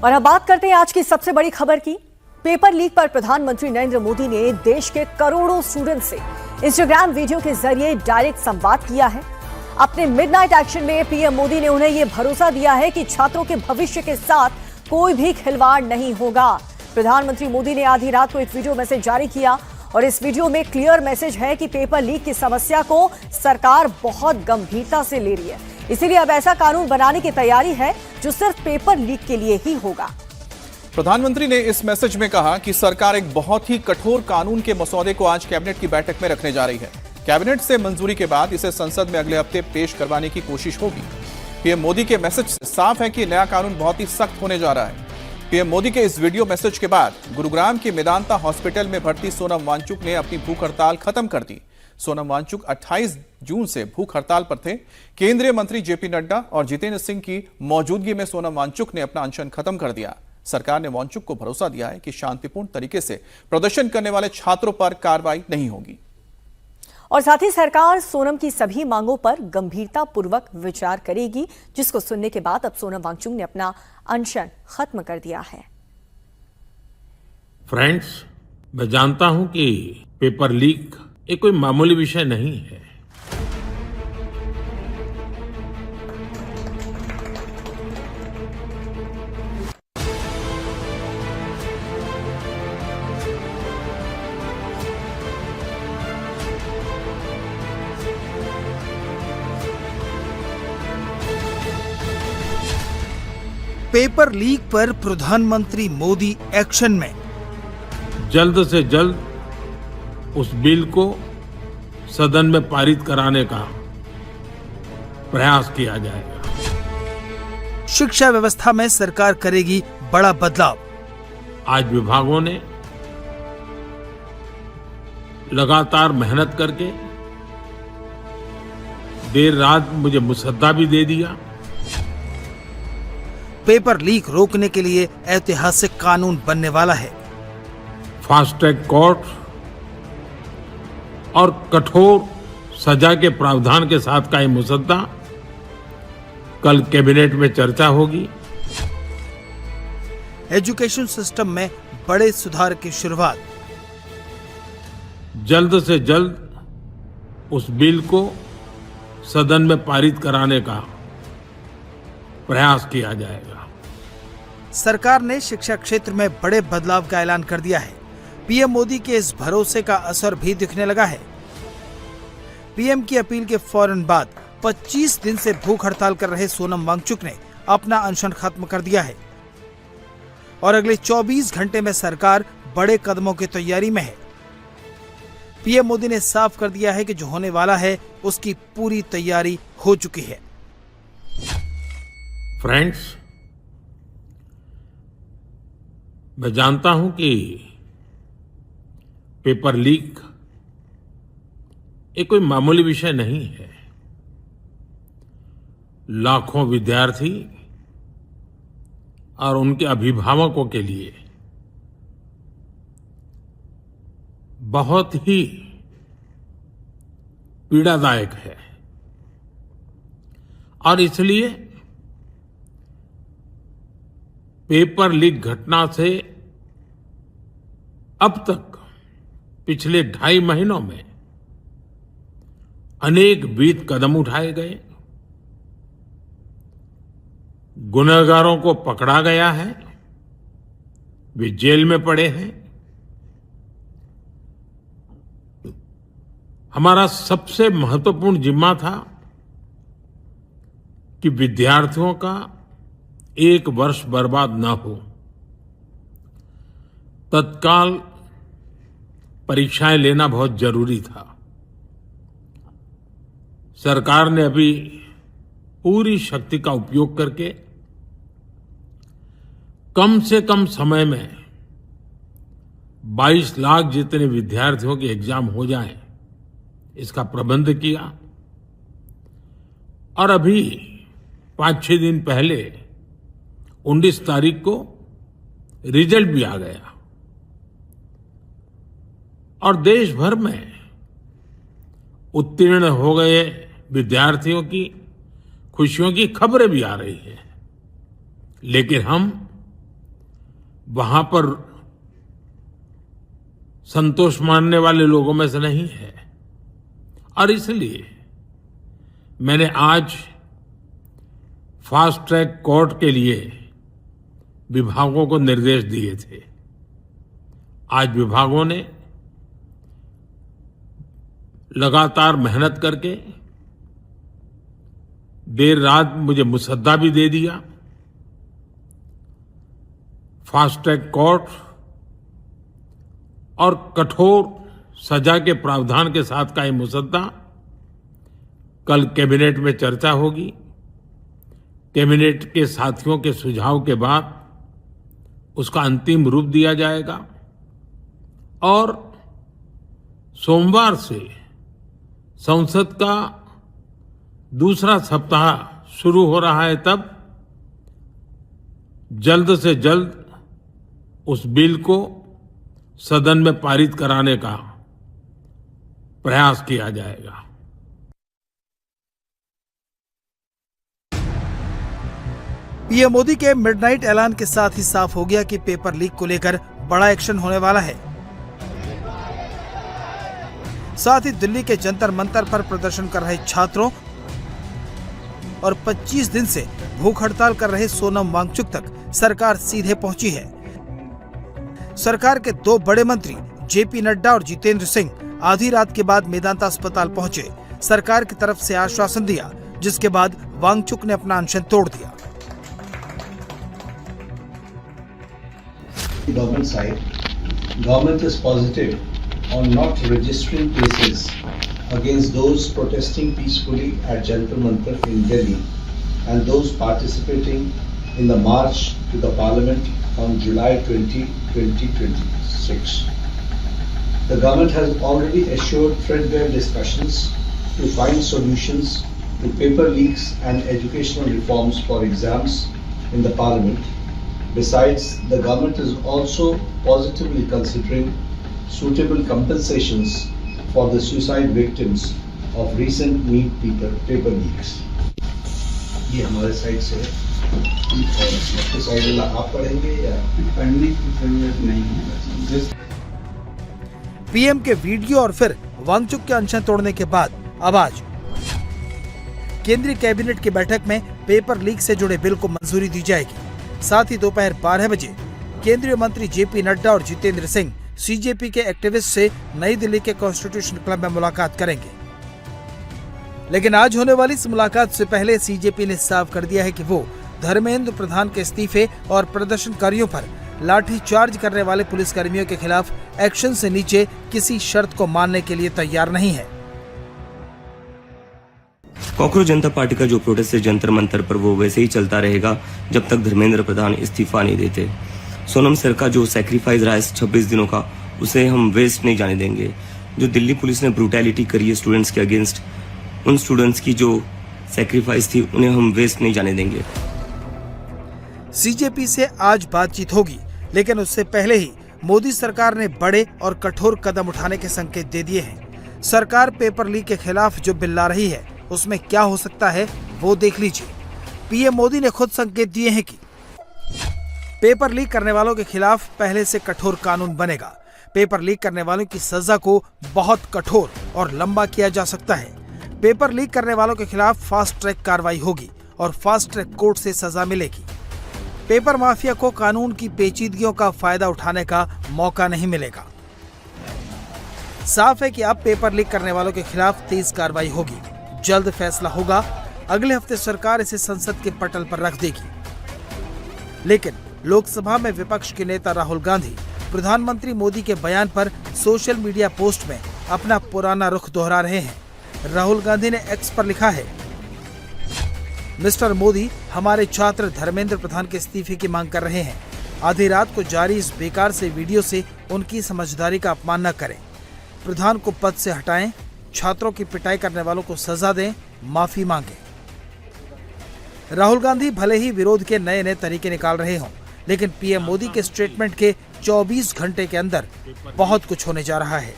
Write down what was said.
और अब बात करते हैं आज की सबसे बड़ी खबर की। पेपर लीक पर प्रधानमंत्री नरेंद्र मोदी ने देश के करोड़ों स्टूडेंट से इंस्टाग्राम वीडियो के जरिए डायरेक्ट संवाद किया है। अपने मिडनाइट एक्शन में पीएम मोदी ने उन्हें यह भरोसा दिया है कि छात्रों के भविष्य के साथ कोई भी खिलवाड़ नहीं होगा। प्रधानमंत्री मोदी ने आधी रात को एक वीडियो मैसेज जारी किया और इस वीडियो में क्लियर मैसेज है कि पेपर लीक की समस्या को सरकार बहुत गंभीरता से ले रही है, इसीलिए अब ऐसा कानून बनाने की तैयारी है जो सिर्फ पेपर लीक के लिए ही होगा। प्रधानमंत्री ने इस मैसेज में कहा कि सरकार एक बहुत ही कठोर कानून के मसौदे को आज कैबिनेट की बैठक में रखने जा रही है। कैबिनेट से मंजूरी के बाद इसे संसद में अगले हफ्ते पेश करवाने की कोशिश होगी। पीएम मोदी के मैसेज से साफ है कि नया कानून बहुत ही सख्त होने जा रहा है। पीएम मोदी के इस वीडियो मैसेज के बाद गुरुग्राम के मेदांता हॉस्पिटल में भर्ती सोनम वांगचुक ने अपनी भूख हड़ताल खत्म कर दी। सोनम वांगचुक 28 जून से भूख हड़ताल पर थे। केंद्रीय मंत्री जेपी नड्डा और जितेंद्र सिंह की मौजूदगी में सोनम वांगचुक ने अपना अनशन खत्म कर दिया। सरकार ने वांगचुक को भरोसा दिया है कि शांतिपूर्ण तरीके से प्रदर्शन करने वाले छात्रों पर कार्रवाई नहीं होगी। और साथ ही सरकार सोनम की सभी मांगों पर गंभीरता पूर्वक विचार करेगी, जिसको सुनने के बाद अब सोनम वांगचुक ने अपना अनशन खत्म कर दिया है। फ्रेंड्स, मैं जानता हूं कि पेपर लीक ये कोई मामूली विषय नहीं है। पेपर लीक पर प्रधानमंत्री मोदी एक्शन में। जल्द से जल्द उस बिल को सदन में पारित कराने का प्रयास किया जाएगा। शिक्षा व्यवस्था में सरकार करेगी बड़ा बदलाव। आज विभागों ने लगातार मेहनत करके देर रात मुझे मुसद्दा भी दे दिया। पेपर लीक रोकने के लिए ऐतिहासिक कानून बनने वाला है। फास्ट ट्रैक कोर्ट और कठोर सजा के प्रावधान के साथ का ये मुसद्दा कल कैबिनेट में चर्चा होगी। एजुकेशन सिस्टम में बड़े सुधार की शुरुआत। जल्द से जल्द उस बिल को सदन में पारित कराने का प्रयास किया जाएगा। सरकार ने शिक्षा क्षेत्र में बड़े बदलाव का ऐलान कर दिया है। पीएम मोदी के इस भरोसे का असर भी दिखने लगा है। पीएम की अपील के फौरन बाद 25 दिन से भूख हड़ताल कर रहे सोनम वांगचुक ने अपना अनशन खत्म कर दिया है और अगले 24 घंटे में सरकार बड़े कदमों की तैयारी में है। पीएम मोदी ने साफ कर दिया है कि जो होने वाला है उसकी पूरी तैयारी हो चुकी है। फ्रेंड्स, मैं जानता हूं कि पेपर लीक ये कोई मामूली विषय नहीं है। लाखों विद्यार्थी और उनके अभिभावकों के लिए बहुत ही पीड़ादायक है और इसलिए पेपर लीक घटना से अब तक पिछले 2.5 महीनों में अनेक विहित कदम उठाए गए। गुनहगारों को पकड़ा गया है, वे जेल में पड़े हैं। हमारा सबसे महत्वपूर्ण जिम्मा था कि विद्यार्थियों का एक वर्ष बर्बाद न हो। तत्काल परीक्षाएं लेना बहुत जरूरी था। सरकार ने अभी पूरी शक्ति का उपयोग करके कम से कम समय में 22 लाख जितने विद्यार्थियों के एग्जाम हो जाएं, इसका प्रबंध किया। और अभी 5-6 दिन पहले 19 तारीख को रिजल्ट भी आ गया और देश भर में उत्तीर्ण हो गए विद्यार्थियों की खुशियों की खबरें भी आ रही हैं। लेकिन हम वहां पर संतोष मानने वाले लोगों में से नहीं है और इसलिए मैंने आज फास्ट ट्रैक कोर्ट के लिए विभागों को निर्देश दिए थे। आज विभागों ने लगातार मेहनत करके देर रात मुझे मुसद्दा भी दे दिया। फास्ट ट्रैक कोर्ट और कठोर सजा के प्रावधान के साथ का ये मुसद्दा कल कैबिनेट में चर्चा होगी। कैबिनेट के साथियों के सुझाव के बाद उसका अंतिम रूप दिया जाएगा और सोमवार से संसद का दूसरा सप्ताह शुरू हो रहा है, तब जल्द से जल्द उस बिल को सदन में पारित कराने का प्रयास किया जाएगा। पीएम मोदी के मिडनाइट ऐलान के साथ ही साफ हो गया कि पेपर लीक को लेकर बड़ा एक्शन होने वाला है। साथ ही दिल्ली के जंतर मंतर पर प्रदर्शन कर रहे छात्रों और 25 दिन से भूख हड़ताल कर रहे सोनम वांगचुक तक सरकार सीधे पहुंची है। सरकार के दो बड़े मंत्री जेपी नड्डा और जितेंद्र सिंह आधी रात के बाद मेदांता अस्पताल पहुंचे, सरकार की तरफ से आश्वासन दिया, जिसके बाद वांगचुक ने अपना अनशन तोड़ दिया। Government side, government is positive on not registering cases against those protesting peacefully at Jantar Mantar in Delhi and those participating in the march to the Parliament on July 20, 2026. The government has already assured threadbare discussions to find solutions to paper leaks and educational reforms for exams in the Parliament. Besides, the government is also positively considering suitable compensations for the suicide victims of recent NEET paper leaks. ये हमारे side से है और side आप पढ़ेंगे या पढ़ने की जरूरत नहीं है। पीएम के वीडियो और फिर वांगचुक के अनशन तोड़ने के बाद अब आज केंद्रीय कैबिनेट की बैठक में पेपर लीक से जुड़े बिल को मंजूरी दी जाएगी। साथ ही दोपहर 12 बजे केंद्रीय मंत्री जेपी नड्डा और जितेंद्र सिंह सीजेपी के एक्टिविस्ट से नई दिल्ली के कॉन्स्टिट्यूशन क्लब में मुलाकात करेंगे। लेकिन आज होने वाली इस मुलाकात से पहले सीजेपी ने साफ कर दिया है कि वो धर्मेंद्र प्रधान के इस्तीफे और प्रदर्शनकारियों पर लाठी चार्ज करने वाले पुलिसकर्मियों के खिलाफ एक्शन से नीचे किसी शर्त को मानने के लिए तैयार नहीं है। कॉकरोच जनता पार्टी का जो प्रोटेस्ट है जंतर मंतर पर, वो वैसे ही चलता रहेगा जब तक धर्मेंद्र प्रधान इस्तीफा नहीं देते। सोनम सर का जो सैक्रिफाइस रहा है 26 दिनों का, उसे हम वेस्ट नहीं जाने देंगे। जो दिल्ली पुलिस ने ब्रूटैलिटी करी है स्टूडेंट्स के अगेंस्ट, उन स्टूडेंट्स की जो सैक्रिफाइस थी उन्हें हम वेस्ट नहीं जाने देंगे। सीजेपी से आज बातचीत होगी, लेकिन उससे पहले ही मोदी सरकार ने बड़े और कठोर कदम उठाने के संकेत दे दिए हैं। सरकार पेपर लीक के खिलाफ जो बिल ला रही है उसमें क्या हो सकता है वो देख लीजिए। पीएम मोदी ने खुद संकेत दिए हैं कि पेपर लीक करने वालों के खिलाफ पहले से कठोर कानून बनेगा। पेपर लीक करने वालों की सजा को बहुत कठोर और लंबा किया जा सकता है। पेपर लीक करने वालों के खिलाफ फास्ट ट्रैक कार्रवाई होगी और फास्ट ट्रैक कोर्ट से सजा मिलेगी। पेपर माफिया को कानून की पेचीदगियों का फायदा उठाने का मौका नहीं मिलेगा। साफ है कि अब पेपर लीक करने वालों के खिलाफ तेज कार्रवाई होगी, जल्द फैसला होगा। अगले हफ्ते सरकार इसे संसद के पटल पर रख देगी। लेकिन लोकसभा में विपक्ष के नेता राहुल गांधी प्रधानमंत्री मोदी के बयान पर सोशल मीडिया पोस्ट में अपना पुराना रुख दोहरा रहे हैं। राहुल गांधी ने एक्स पर लिखा है, मिस्टर मोदी, हमारे छात्र धर्मेंद्र प्रधान के इस्तीफे की मांग कर रहे हैं। आधी रात को जारी इस बेकार से वीडियो से उनकी समझदारी का अपमान न करें। प्रधान को पद से हटाएं, छात्रों की पिटाई करने वालों को सजा दें, माफी मांगें। राहुल गांधी भले ही विरोध के नए नए तरीके निकाल रहे हों, लेकिन पीएम मोदी के स्टेटमेंट के 24 घंटे के अंदर बहुत कुछ होने जा रहा है।